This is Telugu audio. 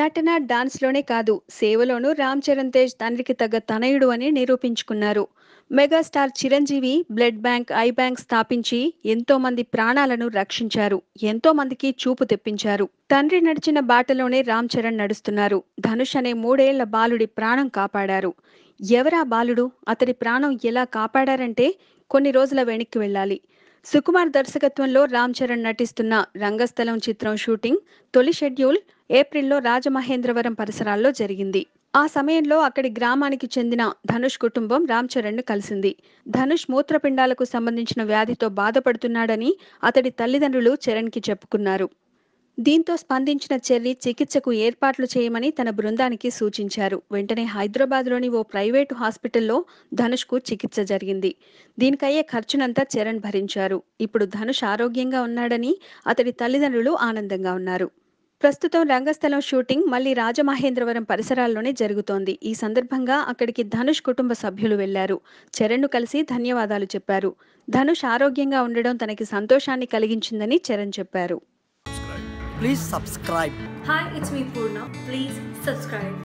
నటన, డాన్స్‌లోనే కాదు సేవలోనూ రామ్ చరణ్ తేజ్ తండ్రికి తగ్గ తనయుడు అని నిరూపించుకున్నారు. Megastar Chiranjeevi blood bank, eye bank స్థాపించి ఎంతో మంది ప్రాణాలను రక్షించారు. ఎంతో మందికి చూపు తెప్పించారు. తండ్రి నడిచిన బాటలోనే రామ్ చరణ్ నడుస్తున్నారు. ధనుష్ అనే 3 ఏళ్ల బాలుడి ప్రాణం కాపాడారు. ఎవరా బాలుడు? అతడి ప్రాణం ఎలా కాపాడారంటే కొన్ని రోజుల వెనక్కి వెళ్ళాలి. సుకుమార్ దర్శకత్వంలో రామ్ చరణ్ నటిస్తున్న రంగస్థలం చిత్రం షూటింగ్ తొలి షెడ్యూల్ ఏప్రిల్లో రాజమహేంద్రవరం పరిసరాల్లో జరిగింది. ఆ సమయంలో అక్కడి గ్రామానికి చెందిన ధనుష్ కుటుంబం రామ్ చరణ్ను కలిసింది. ధనుష్ మూత్రపిండాలకు సంబంధించిన వ్యాధితో బాధపడుతున్నాడని అతడి తల్లిదండ్రులు చరణ్కి చెప్పుకున్నారు. దీంతో స్పందించిన చెర్రీ చికిత్సకు ఏర్పాట్లు చేయమని తన బృందానికి సూచించారు. వెంటనే హైదరాబాద్లోని ఓ ప్రైవేటు హాస్పిటల్లో ధనుష్కు చికిత్స జరిగింది. దీనికయ్యే ఖర్చునంతా చరణ్ భరించారు. ఇప్పుడు ధనుష్ ఆరోగ్యంగా ఉన్నాడని అతడి తల్లిదండ్రులు ఆనందంగా ఉన్నారు. ప్రస్తుతం రంగస్థలం షూటింగ్ మళ్లీ రాజమహేంద్రవరం పరిసరాల్లోనే జరుగుతోంది. ఈ సందర్భంగా అక్కడికి ధనుష్ కుటుంబ సభ్యులు వెళ్లారు. చరణ్ను కలిసి ధన్యవాదాలు చెప్పారు. ధనుష్ ఆరోగ్యంగా ఉండడం తనకి సంతోషాన్ని కలిగించిందని చరణ్ చెప్పారు. Please subscribe. Hi, it's me Purna. Please subscribe.